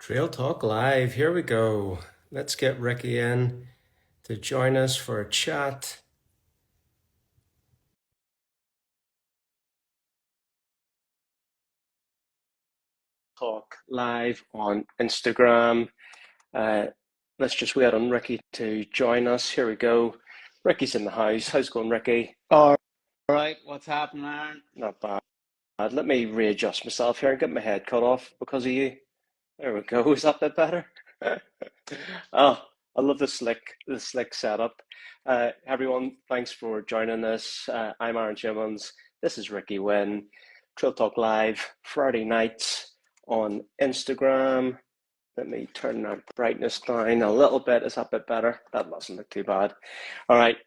Trail Talk Live, here we go. Let's get Ricky in to join us for a chat. Talk Live on Instagram. Let's just wait on Ricky to join us. Here we go. Ricky's in the house. How's it going, Ricky? All right, what's happening, Aaron? Not bad. Let me readjust myself here and get my head cut off because of you. There we go. Is that a bit better? Oh, I love the slick setup. Everyone, thanks for joining us. I'm Aaron Jimmons. This is Ricky Wynn. Trail Talk Live, Friday nights on Instagram. Let me turn that brightness down a little bit. Is that a bit better? That doesn't look too bad. All right,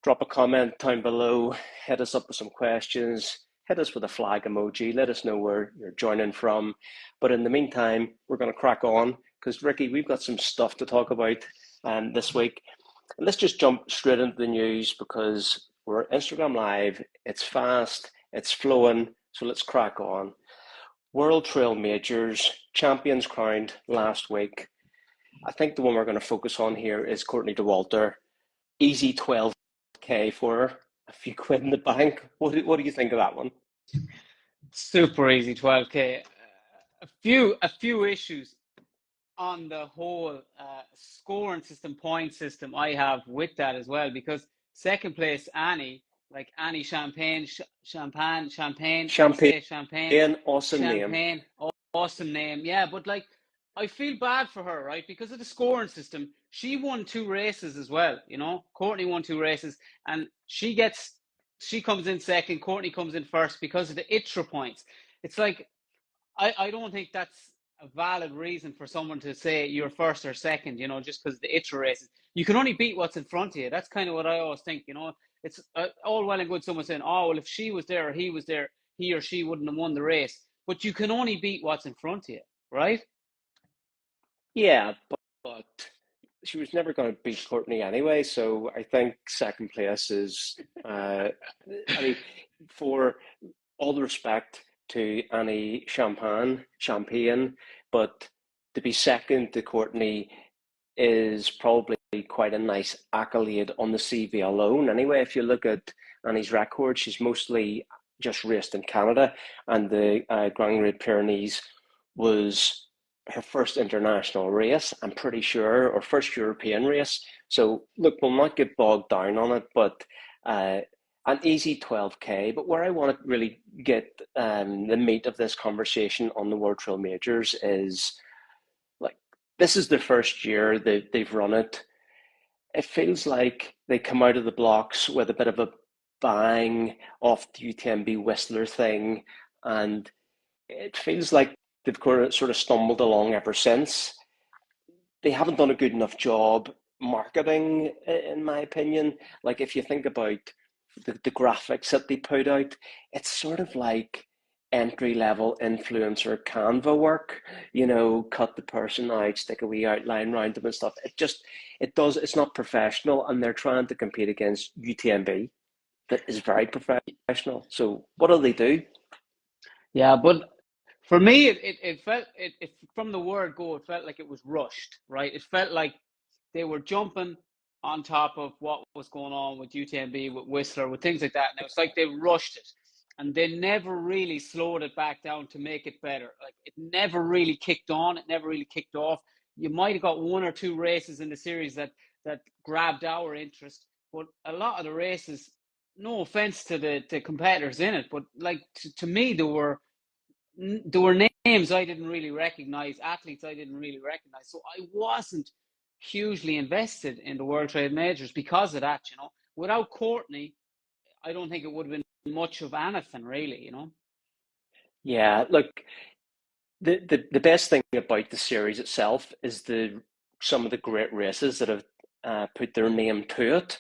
drop a comment down below. Hit us up with some questions. Hit us with a flag emoji. Let us know where you're joining from. But in the meantime, we're going to crack on because, Ricky, we've got some stuff to talk about this week. And let's just jump straight into the news because we're Instagram Live. It's fast, it's flowing, so let's crack on. World Trail Majors, champions crowned last week. I think the one we're going to focus on here is Courtney Dauwalter. Easy 12K for her, a few quid in the bank. What do you think of that one? Super easy 12K. A few issues on the whole scoring system, point system I have with that as well, because second place Annie, like Annie Champagne, how do you say it? Awesome name. Champagne, awesome name. Yeah, but like I feel bad for her, right? Because of the scoring system, she won two races as well, you know. Courtney won two races and she comes in second, Courtney comes in first because of the ITRA points. It's like I don't think that's a valid reason for someone to say you're first or second, you know, just because the ITRA races. You can only beat what's in front of you. That's kind of what I always think, you know. It's all well and good someone saying, oh, well, if she was there or he was there, he or she wouldn't have won the race. But you can only beat what's in front of you, right? Yeah, but she was never going to beat Courtney anyway, so I think second place is, I mean, for all the respect to Annie Champagne, but to be second to Courtney is probably quite a nice accolade on the CV alone. Anyway, if you look at Annie's record, she's mostly just raced in Canada, and the Grand Raid Pyrenees was her first international race, I'm pretty sure, or first European race. So look, we'll not get bogged down on it, but an easy 12K. But where I want to really get the meat of this conversation on the World Trail Majors is like this is the first year they've run it. It feels like they come out of the blocks with a bit of a bang off the UTMB Whistler thing, and it feels like they've sort of stumbled along ever since. They haven't done a good enough job marketing, in my opinion. Like if you think about the graphics that they put out, it's sort of like entry level influencer Canva work, you know, cut the person out, stick a wee outline around them and stuff. It's not professional, and they're trying to compete against UTMB that is very professional. So what do they do? Yeah, but for me, it felt it from the word go, it felt like it was rushed, right? It felt like they were jumping on top of what was going on with UTMB, with Whistler, with things like that. And it was like they rushed it and they never really slowed it back down to make it better. Like it never really kicked on, it never really kicked off. You might have got one or two races in the series that grabbed our interest, but a lot of the races, no offense to the competitors in it, but like to me, there were names I didn't really recognize, athletes I didn't really recognize. So I wasn't hugely invested in the World Trade Majors because of that, you know. Without Courtney, I don't think it would have been much of anything, really, you know. Yeah, look, the best thing about the series itself is the some of the great races that have put their name to it.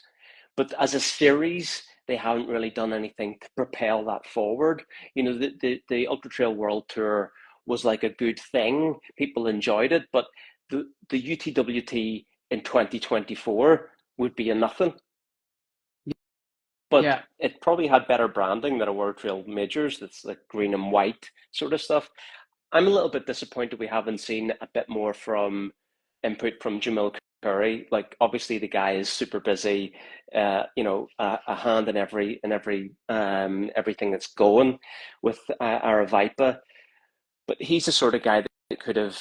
But as a series, they haven't really done anything to propel that forward. You know, the Ultra Trail World Tour was like a good thing. People enjoyed it, but the UTWT in 2024 would be a nothing. But Yeah. it probably had better branding than a World Trail Majors that's like green and white sort of stuff. I'm a little bit disappointed we haven't seen a bit more from input from Jamil Curry. Like obviously the guy is super busy, a hand in everything that's going with Aravipa. But he's the sort of guy that could have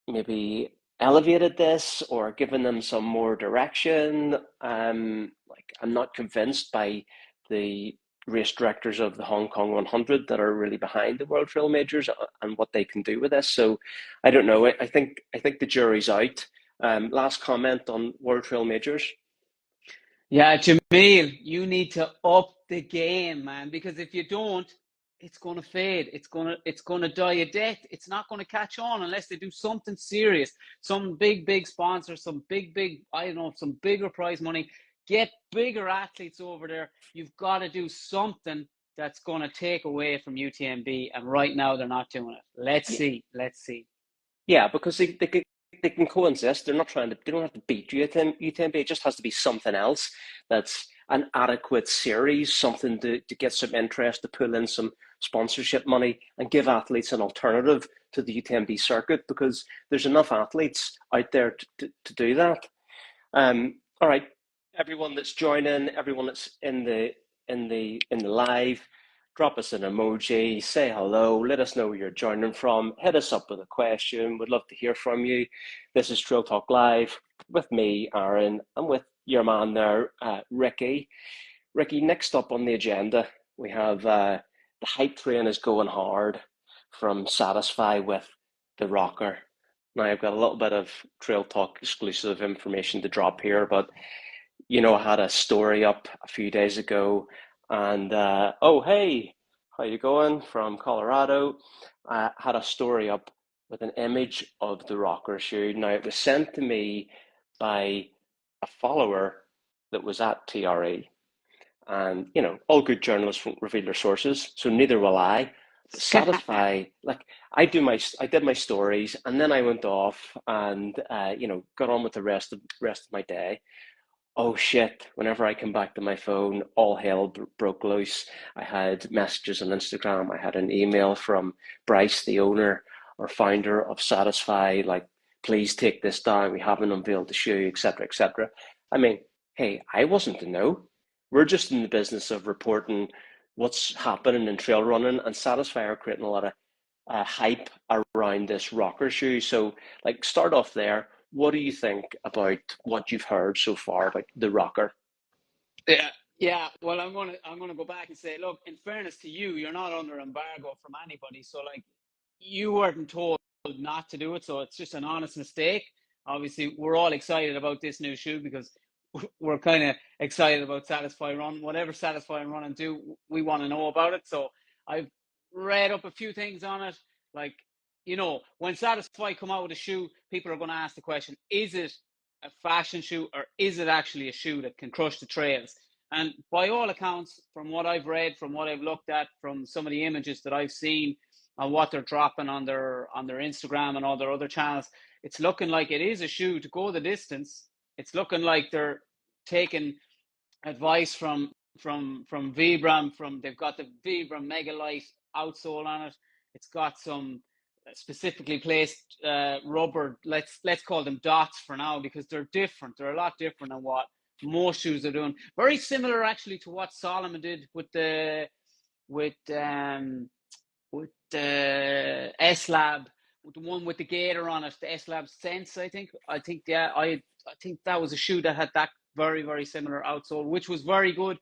maybe elevated this or given them some more direction. Like I'm not convinced by the race directors of the Hong Kong 100 that are really behind the World Trail Majors and what they can do with this. So I don't know. I think the jury's out. Last comment on World Trail Majors. Yeah, Jamil, you need to up the game, man, because if you don't, it's gonna fade. It's gonna die a death. It's not gonna catch on unless they do something serious. Some big sponsor, some big, I don't know, some bigger prize money. Get bigger athletes over there. You've got to do something that's gonna take away from UTMB, and right now they're not doing it. Let's Yeah, see. Let's see. yeah, because they can coexist. They're not trying to. They don't have to beat UTMB. It just has to be something else that's an adequate series, something to get some interest, to pull in some sponsorship money, and give athletes an alternative to the UTMB circuit because there's enough athletes out there to do that. All right, everyone that's joining, everyone that's in the live, drop us an emoji, say hello, let us know where you're joining from, hit us up with a question. We'd love to hear from you. This is Trail Talk Live with me, Aaron, and with your man there, Ricky. Ricky, next up on the agenda, we have the hype train is going hard from Satisfy with the Rocker. Now, I've got a little bit of Trail Talk exclusive information to drop here, but I had a story up a few days ago, and oh, hey, how you going from Colorado? I had a story up with an image of the rocker shoe. Now, it was sent to me by a follower that was at TRE, and all good journalists won't reveal their sources, so neither will I. But Satisfy, like I did my stories, and then I went off and got on with the rest of my day. Oh shit, whenever I come back to my phone, all hell broke loose. I had messages on Instagram. I had an email from Bryce, the owner or founder of Satisfy, like, please take this down. We haven't unveiled the shoe, etc., etc. I mean, hey, I wasn't to know. We're just in the business of reporting what's happening in trail running, and Satisfy are creating a lot of hype around this rocker shoe. So, like, start off there. What do you think about what you've heard so far about the rocker? Yeah, yeah. Well, I'm gonna go back and say, look, in fairness to you, you're not under embargo from anybody. So like you weren't told not to do it, so it's just an honest mistake. Obviously, we're all excited about this new shoe because we're kind of excited about Satisfy Run. Whatever Satisfy Run and do, we want to know about it. So I've read up a few things on it. Like, when Satisfy come out with a shoe, people are going to ask the question, is it a fashion shoe or is it actually a shoe that can crush the trails? And by all accounts, from what I've read, from what I've looked at, from some of the images that I've seen and what they're dropping on their Instagram and all their other channels, it's looking like it is a shoe to go the distance. It's looking like they're taking advice from Vibram. They've got the Vibram Mega Light outsole on it. It's got some specifically placed rubber. Let's call them dots for now because they're different. They're a lot different than what most shoes are doing. Very similar actually to what Solomon did with the S Lab, with the one with the gator on it, the S Lab Sense. I think yeah, I think that was a shoe that had that very similar outsole, which was very good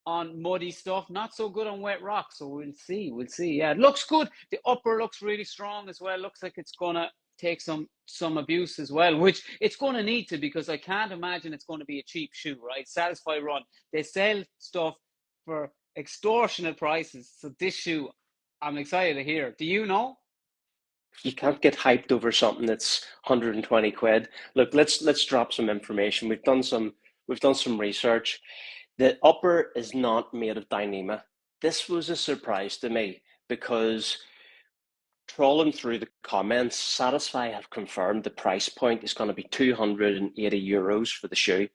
on muddy stuff, not so good on wet rock. So we'll see. Yeah, it looks good. The upper looks really strong as well. Looks like it's gonna take some abuse as well, which it's going to need to, because I can't imagine it's going to be a cheap shoe, right? Satisfy Run, they sell stuff for extortionate prices. So this shoe, I'm excited to hear. Do you know? You can't get hyped over something that's 120 quid. Look, let's drop some information. We've done some research. The upper is not made of Dyneema. This was a surprise to me because trawling through the comments, Satisfy have confirmed the price point is going to be €280 for the shoe.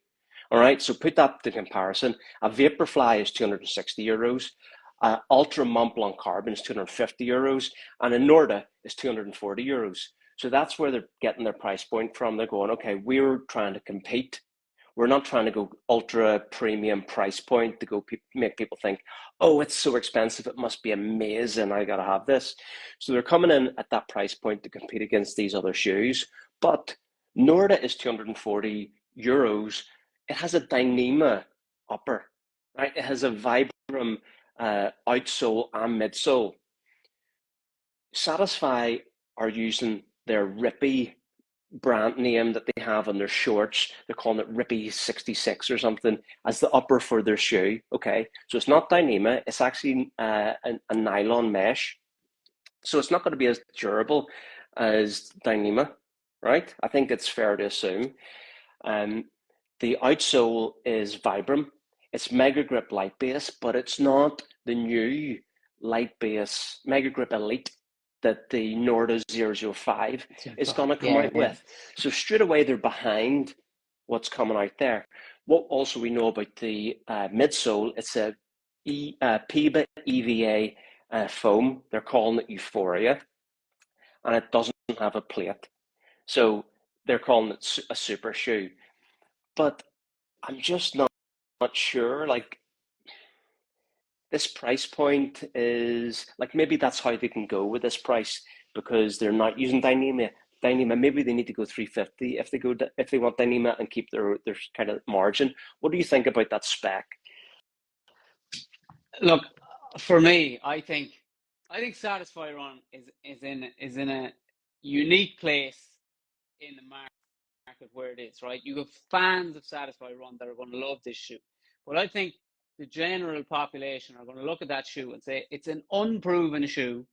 All right, so put that to comparison. A Vaporfly is €260. Ultra Mont Blanc Carbon is €250, and a Norda is €240. So that's where they're getting their price point from. They're going, okay, we're trying to compete. We're not trying to go ultra premium price point to go make people think, oh, it's so expensive, it must be amazing, I gotta have this. So they're coming in at that price point to compete against these other shoes. But Norda is €240. It has a Dyneema upper, right? It has a Vibram outsole and midsole. Satisfy are using their Rippy brand name that they have on their shorts. They're calling it Rippy 66 or something as the upper for their shoe. Okay, so it's not Dyneema, it's actually a nylon mesh. So it's not going to be as durable as Dyneema, right? I think it's fair to assume. Um, the outsole is Vibram. It's Mega Grip Light Base, but it's not the new Light Base Mega Grip Elite that the Norda 005 is going to come Yeah, out yeah. with. So straight away they're behind what's coming out there. What also we know about the midsole, it's a PIBA EVA foam. They're calling it Euphoria, and it doesn't have a plate. So they're calling it a super shoe. But I'm just not sure. Like, this price point is like, maybe that's how they can go with this price because they're not using Dyneema. Dyneema, maybe they need to go 350 if they want Dyneema and keep their kind of margin. What do you think about that spec? Look, for me, I think Satisfy Run is in a unique place in the market where it is, right? You have fans of Satisfy Run that are going to love this shoe. But I think the general population are going to look at that shoe and say it's an unproven shoe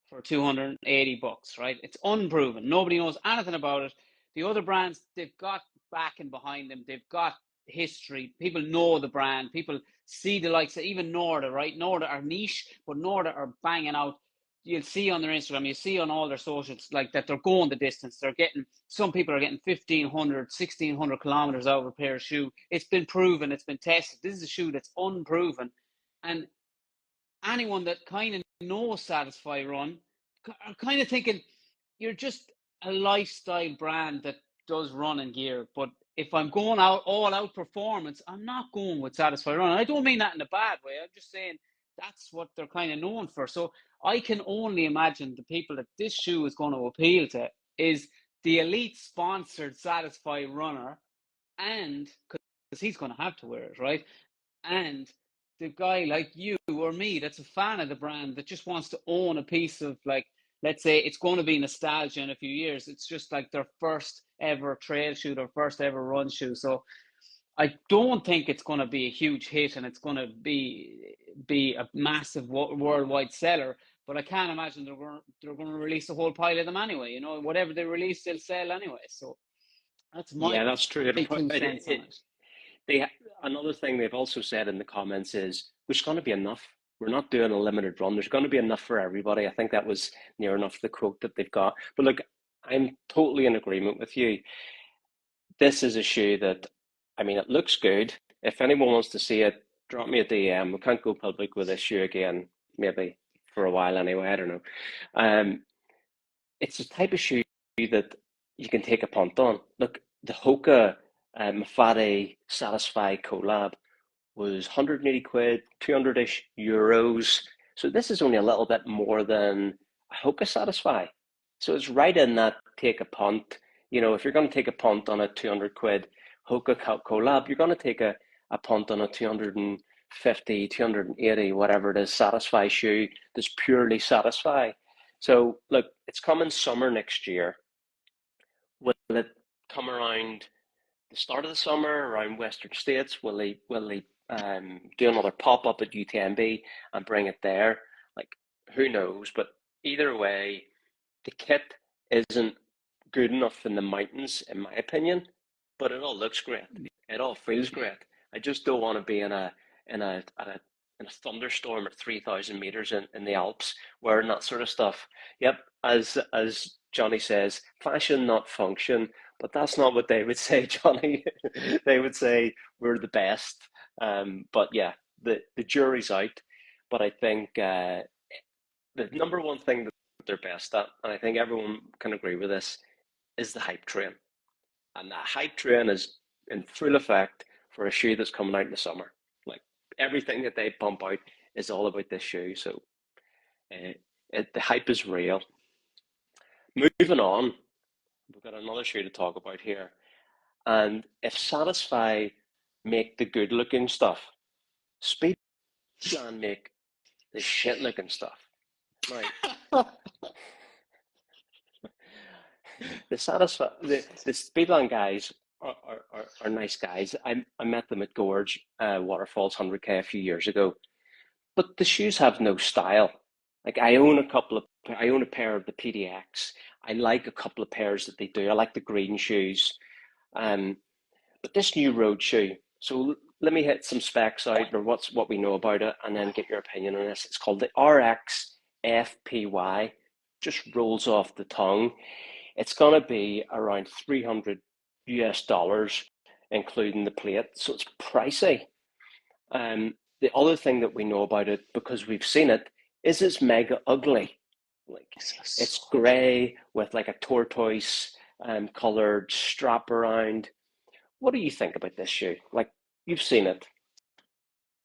for $280, right? It's unproven. Nobody knows anything about it. The other brands, they've got backing behind them. They've got history. People know the brand. People see the likes of even Norda, right? Norda are niche, but Norda are banging out. You'll see on their Instagram, you see on all their socials, like that they're going the distance. They're getting, some people are getting 1,500, 1,600 kilometers out of a pair of shoe. It's been proven, it's been tested. This is a shoe that's unproven. And anyone that kind of knows Satisfy Run are kind of thinking you're just a lifestyle brand that does running gear. But if I'm going out all out performance, I'm not going with Satisfy Run. I don't mean that in a bad way. I'm just saying that's what they're kind of known for. So I can only imagine the people that this shoe is going to appeal to is the elite sponsored Satisfy runner, and because he's going to have to wear it, right? And the guy like you or me that's a fan of the brand that just wants to own a piece of, like, let's say it's going to be nostalgia in a few years. It's just like their first ever trail shoe, their first ever run shoe. So I don't think it's going to be a huge hit and it's going to be a massive worldwide seller. But I can't imagine they're going to release a whole pile of them anyway. You know, whatever they release, they'll sell anyway. So that's my Yeah, that's true. 2 cents on it. They Another thing they've also said in the comments is there's going to be enough. We're not doing a limited run. There's going to be enough for everybody. I think that was near enough the quote that they've got. But look, I'm totally in agreement with you. This is a shoe that, I mean, it looks good. If anyone wants to see it, drop me a DM. We can't go public with this shoe again, maybe for a while anyway. I don't know. Um, it's a type of shoe that you can take a punt on. Look, the Hoka Mafate Satisfy collab was 180 quid, 200-ish euros. So this is only a little bit more than a Hoka Satisfy. So it's right in that take a punt. You know, if you're going to take a punt on a 200 quid Hoka collab, you're going to take a punt on a 250, 280, whatever it is, Satisfy shoe that's purely Satisfy. So look, it's coming summer next year. Will it come around the start of the summer around Western States? Will they do another pop up at UTMB and bring it there? Like, who knows? But either way, the kit isn't good enough in the mountains, in my opinion. But it all looks great. It all feels great. I just don't want to be in a thunderstorm at 3,000 meters in the Alps wearing that sort of stuff. Yep, as Johnny says, fashion not function. But that's not what they would say, Johnny. They would say we're the best. But yeah, the jury's out. but I think the number one thing that they're best at, and I think everyone can agree with this, is the hype train. And that hype train is in full effect for a shoe that's coming out in the summer. Like everything that they pump out is all about this shoe. So uh, the hype is real. Moving on, we've got another shoe to talk about here. And if Satisfy make the good looking stuff, Speedland make the shit looking stuff. Now, the Speedland guys are nice guys. I met them at Gorge Waterfalls 100K a few years ago, but the shoes have no style. Like I own a pair of the PDX. I like a couple of pairs that they do. I like the green shoes. Um, but this new road shoe. So let me hit some specs out or what we know about it, and then get your opinion on this. It's called the RX FPY. Just rolls off the tongue. It's going to be around $300, including the plate. So it's pricey. The other thing that we know about it, because we've seen it, is it's mega ugly. Like it's grey with like a tortoise coloured strap around. What do you think about this shoe? Like you've seen it.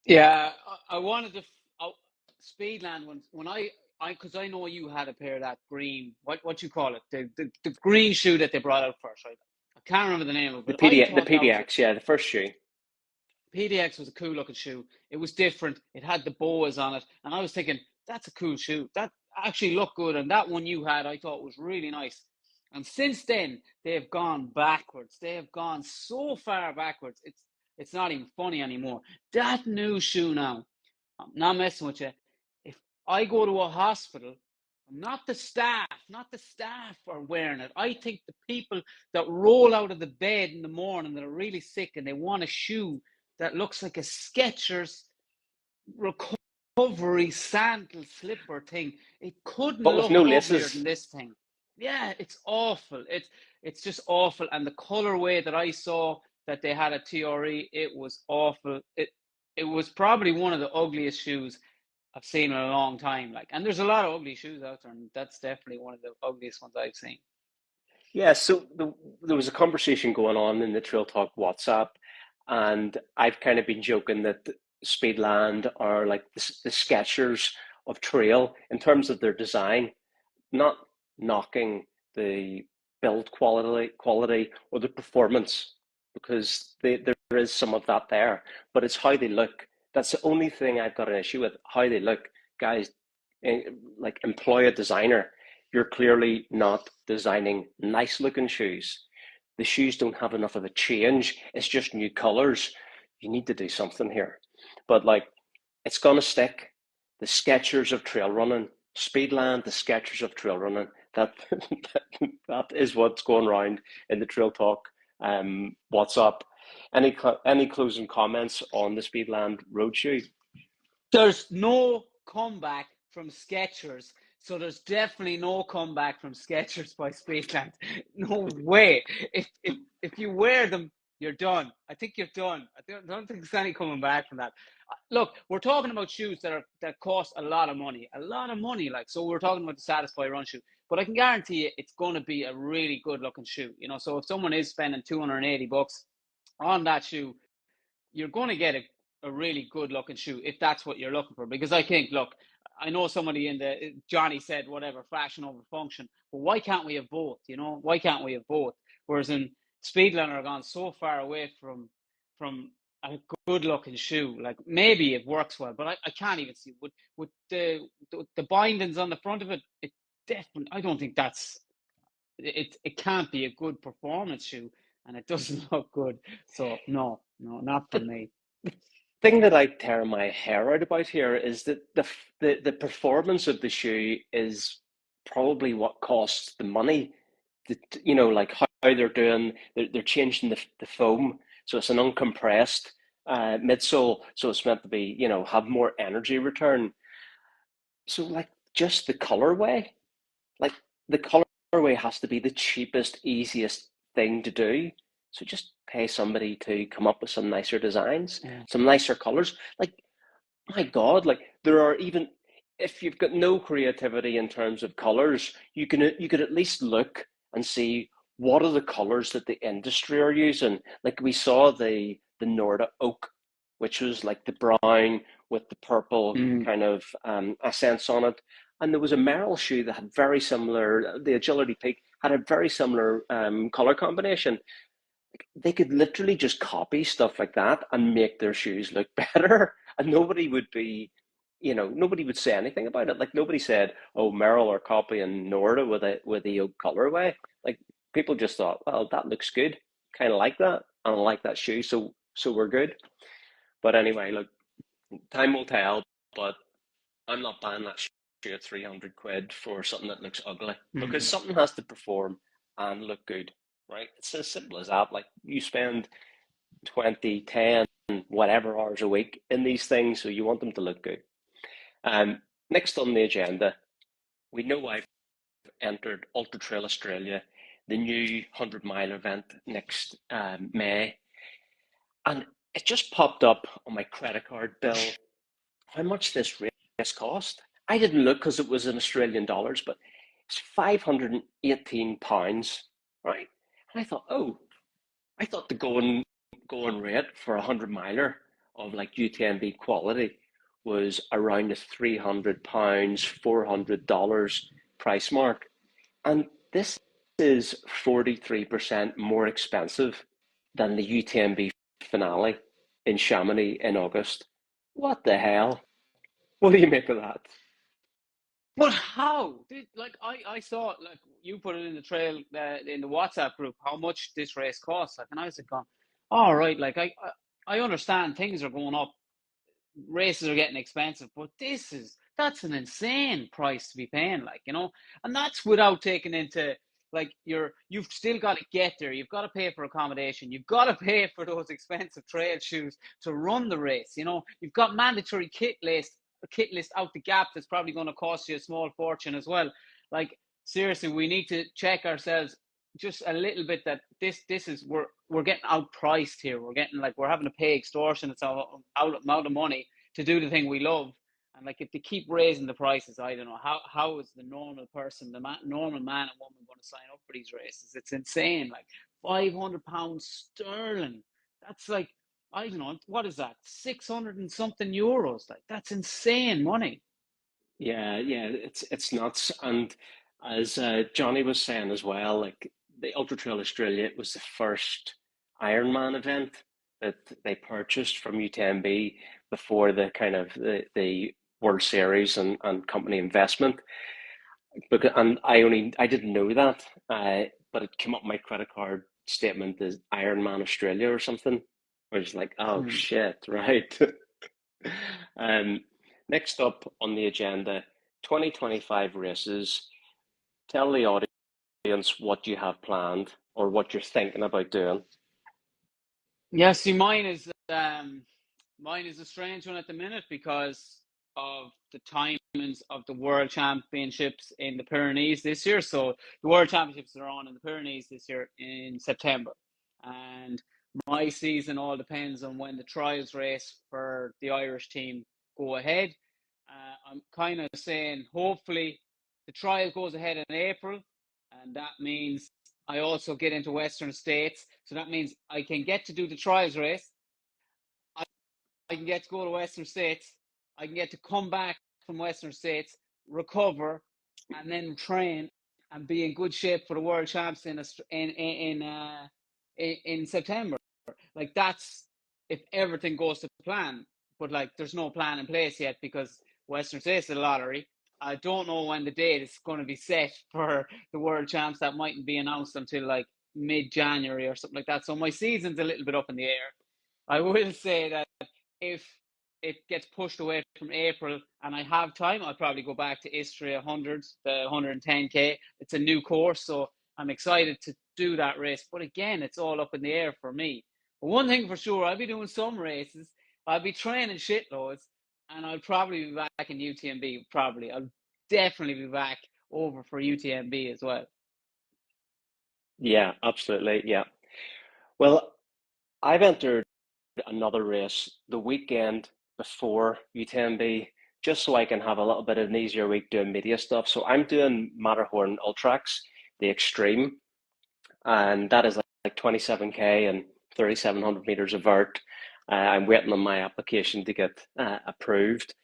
Yeah, I wanted to Speedland when because I know you had a pair of that green what you call it the green shoe that they brought out first, right? I can't remember the name of it, but I The thought that was PDX, yeah, the first shoe. PDX was a cool looking shoe. It was different. It had the boas on it, and I was thinking that's a cool shoe. That actually looked good, and that one you had I thought was really nice. And since then they have gone backwards. They have gone so far backwards. It's not even funny anymore. That new shoe now, I'm not messing with you. If I go to a hospital, not the staff are wearing it. I think the people that roll out of the bed in the morning that are really sick and they want a shoe that looks like a Skechers recovery sandal slipper thing. It couldn't But with look no uglier than laces. this thing. Yeah, it's awful. It's just awful. And the colorway that I saw that they had at TRE, it was awful. It was probably one of the ugliest shoes I've seen in a long time. Like, and there's a lot of ugly shoes out there, and that's definitely one of the ugliest ones I've seen. Yeah, so there was a conversation going on in the Trail Talk WhatsApp, and I've kind of been joking that Speedland are like the Skechers of trail in terms of their design, not knocking the build quality or the performance, because there is some of that there, but it's how they look. That's the only thing I've got an issue with, how they look. Guys, like employ a designer. You're clearly not designing nice looking shoes. The shoes don't have enough of a change. It's just new colors. You need to do something here. But like, it's gonna stick. The Skechers of trail running, Speedland, the Skechers of trail running. That is what's going around in the Trail Talk WhatsApp. Any closing comments on the Speedland road shoe? There's no comeback from Skechers, so there's definitely no comeback from Skechers by Spaceland. No way. If you wear them, you're done. I think you're done. I don't think there's any coming back from that. Look, we're talking about shoes that cost a lot of money. Like, so we're talking about the Satisfy Run shoe, but I can guarantee you it's going to be a really good looking shoe. You know, so if someone is spending $280 on that shoe, you're going to get a really good looking shoe if that's what you're looking for. Because I think, look, I know somebody in the Johnny said whatever fashion over function, but why can't we have both? You know, why can't we have both? Whereas in Speedland are gone so far away from a good looking shoe. Like maybe it works well, but I can't even see with the bindings on the front of it. It definitely I don't think that's it can't be a good performance shoe, and it doesn't look good. So no, not for The me. thing that I tear my hair out about here is that the performance of the shoe is probably what costs the money. Like how they're doing, they're changing the foam, so it's an uncompressed midsole, so it's meant to be, have more energy return. So like just the colorway, like the colorway has to be the cheapest, easiest thing to do. So just pay somebody to come up with some nicer designs, Yeah. some nicer colors. Like my God, like there are even if you've got no creativity in terms of colors, you could at least look and see what are the colors that the industry are using. Like we saw the Norda oak, which was like the brown with the purple Mm. kind of accents on it. And there was a Merrill shoe that had very similar, the Agility Peak had a very similar color combination. They could literally just copy stuff like that and make their shoes look better, and nobody would be, nobody would say anything about it. Like nobody said, "Oh, Merrill are copying Norda with the oak colorway." Like people just thought, "Well, that looks good, kind of like that, and I like that shoe, so we're good." But anyway, look, time will tell. But I'm not buying that shoe at 300 quid for something that looks ugly, because Mm. something has to perform and look good, right? It's as simple as that. Like you spend 20, 10, whatever hours a week in these things, so you want them to look good. Next on the agenda, we know I've entered Ultra Trail Australia, the new 100 mile event next May, and it just popped up on my credit card bill how much this race cost. I didn't look because it was in Australian dollars, but it's £518, right? And I thought, oh, I thought the going rate for a 100 miler of like UTMB quality was around the £300, $400 price mark. And this is 43% more expensive than the UTMB finale in Chamonix in August. What the hell? What do you make of that? But how did like I saw it, like you put it in the trail in the WhatsApp group how much this race costs, like, and I was like going, all right, like I understand things are going up, races are getting expensive, but that's an insane price to be paying, like, and that's without taking into like you've still got to get there, you've got to pay for accommodation, you've got to pay for those expensive trail shoes to run the race, you've got mandatory kit list out the gap that's probably going to cost you a small fortune as well. Like seriously, we need to check ourselves just a little bit that this is we're getting outpriced here. We're having to pay extortionate amount of money to do the thing we love. And like if they keep raising the prices, I don't know how is the normal person, normal man and woman going to sign up for these races? It's insane. Like £500 sterling. That's like I don't know what is that 600 and something euros. Like that's insane money. Yeah, yeah, it's nuts. And as Johnny was saying as well, like the Ultra Trail Australia was the first Ironman event that they purchased from UTMB before the kind of the World Series and company investment. And I didn't know that, but it came up my credit card statement as Ironman Australia or something. I was like, oh Hmm. shit, right. Um, Next up on the agenda, 2025 races. Tell the audience what you have planned or what you're thinking about doing. Yeah, see, mine is a strange one at the minute because of the timings of the World Championships in the Pyrenees this year. So the World Championships are on in the Pyrenees this year in September, and my season all depends on when the trials race for the Irish team go ahead. I'm kind of saying hopefully the trial goes ahead in April, and that means I also get into Western States. So that means I can get to do the trials race. I can get to go to Western States. I can get to come back from Western States, recover, and then train and be in good shape for the World Champs in September. Like that's if everything goes to plan. But like there's no plan in place yet because Western States is a lottery. I don't know when the date is going to be set for the World Champs. That mightn't be announced until like mid-January or something like that. So my season's a little bit up in the air. I will say that if it gets pushed away from April and I have time, I'll probably go back to Istria 100, the 110K. It's a new course, so I'm excited to do that race. But again, it's all up in the air for me. But one thing for sure, I'll be doing some races. I'll be training shitloads, and I'll probably be back in UTMB. Probably, I'll definitely be back over for UTMB as well. Yeah, absolutely. Yeah. Well, I've entered another race the weekend before UTMB just so I can have a little bit of an easier week doing media stuff. So I'm doing Matterhorn Ultrax, the extreme, and that is like 27K and 3,700 meters of vert. I'm waiting on my application to get approved.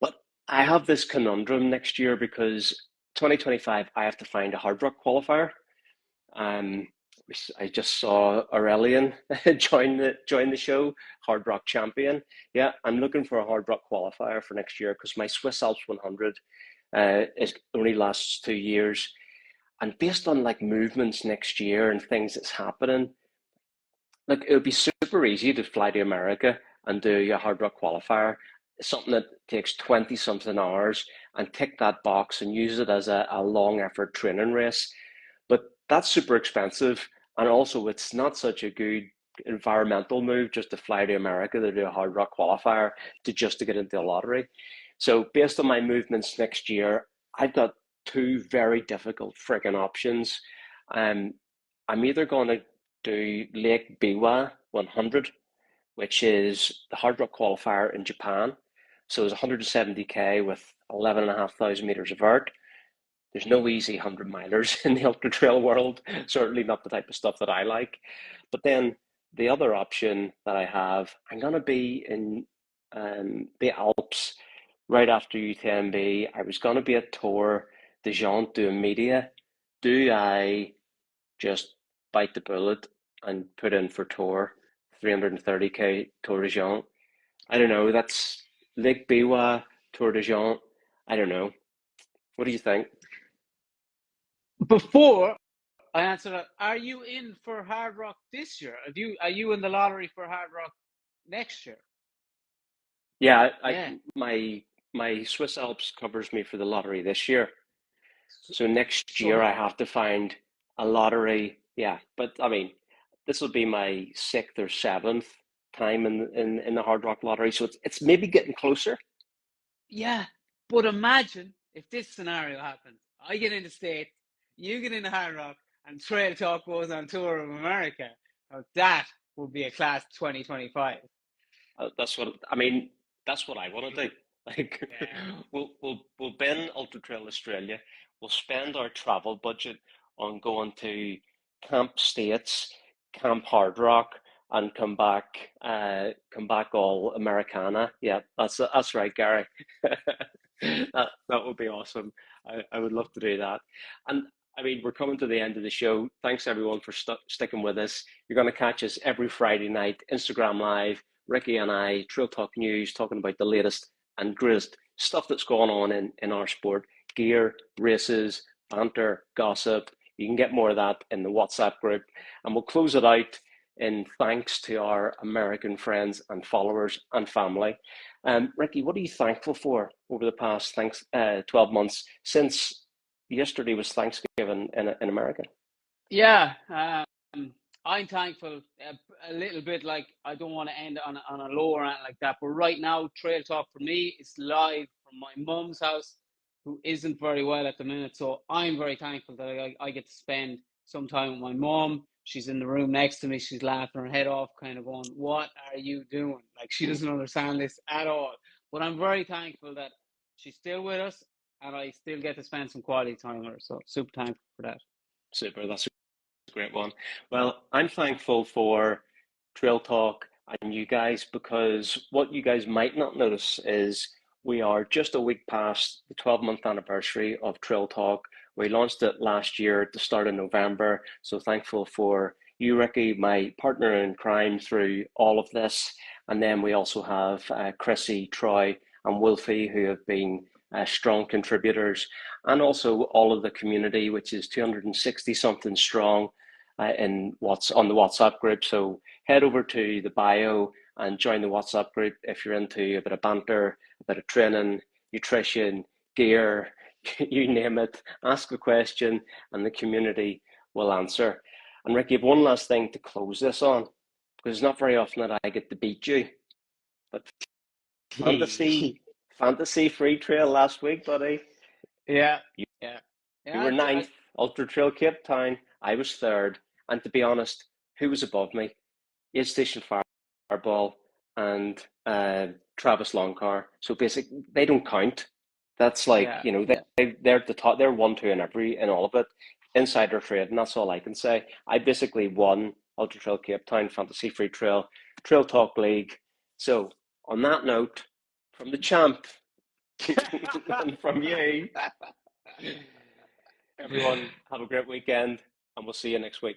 But I have this conundrum next year because 2025, I have to find a hard rock qualifier. Um, I just saw Aurelian join the show, Hard Rock Champion. Yeah, I'm looking for a Hard Rock qualifier for next year because my Swiss Alps 100 is only lasts 2 years, and based on like movements next year and things that's happening, like it would be super easy to fly to America and do your Hard Rock qualifier, something that takes 20 something hours, and tick that box and use it as a long effort training race. But that's super expensive, and also it's not such a good environmental move just to fly to America to do a Hard Rock qualifier to get into a lottery. So based on my movements next year, I've got two very difficult freaking options. Um, I'm either going to do Lake Biwa 100, which is the Hard Rock qualifier in Japan. So it's 170K with 11,500 meters of vert. There's no easy 100 milers in the ultra trail world, certainly not the type of stuff that I like. But then the other option that I have, I'm going to be in the Alps right after UTMB. I was going to be at Tour de Gent doing media. Do I just bite the bullet and put in for Tour, 330K Tour de Gent? I don't know. That's Lake Biwa, Tour de Gent. I don't know. What do you think? Before I answer that, are you in for Hard Rock this year? Are you in the lottery for Hard Rock next year? Yeah, Yeah. my Swiss Alps covers me for the lottery this year. So, So next year so I have to find a lottery. Yeah, but I mean, this will be my sixth or seventh time in the Hard Rock lottery. So it's maybe getting closer. yeah, but imagine if this scenario happens. I get in the States, you get in the Hard Rock, and Trail Talk goes on tour of America. Now that would be a class 2025. That's what I mean. That's what I want to do. Like, Yeah. we'll bin Ultra Trail Australia. We'll spend our travel budget on going to Camp States, Camp Hard Rock, and come back all Americana. Yeah, that's right, Gary. That would be awesome. I would love to do that. And I mean, we're coming to the end of the show. Thanks everyone for sticking with us. You're going to catch us every Friday night, Instagram Live. Ricky and I, Trail Talk News, talking about the latest and greatest stuff that's going on in our sport, gear, races, banter, gossip. You can get more of that in the WhatsApp group. And we'll close it out in thanks to our American friends and followers and family. Ricky, what are you thankful for over the past 12 months since yesterday was Thanksgiving in America? Yeah, I'm thankful a little bit. Like I don't want to end on a low or anything like that. But right now, Trail Talk for me is live from my mum's house, who isn't very well at the minute. So I'm very thankful that I get to spend some time with my mum. She's in the room next to me. She's laughing her head off, kind of going, "What are you doing?" Like she doesn't understand this at all. But I'm very thankful that she's still with us, and I still get to spend some quality time with her. So super thankful for that. Super, that's a great one. Well, I'm thankful for Trail Talk and you guys because what you guys might not notice is we are just a week past the 12-month anniversary of Trail Talk. We launched it last year at the start of November. So thankful for you, Ricky, my partner in crime through all of this. And then we also have Chrissy, Troy, and Wolfie, who have been strong contributors, and also all of the community, which is 260 something strong in what's on the WhatsApp group. So head over to the bio and join the WhatsApp group if you're into a bit of banter, a bit of training, nutrition, gear, you name it. Ask a question, and the community will answer. And Ricky, I have one last thing to close this on, because it's not very often that I get to beat you. But fantasy free trail last week, buddy. Yeah, You, yeah, you were yeah. ninth, Ultra Trail Cape Town. I was third. And to be honest, who was above me? Aid Station Fireball and Travis Longcar. So basically, they don't count. That's like, Yeah, you know, yeah. they're at the top, they're 1, 2 in all of it. Insider trade, and that's all I can say. I basically won Ultra Trail Cape Town, Fantasy Free Trail, Trail Talk League. So on that note, from the champ and from you, everyone have a great weekend, and we'll see you next week.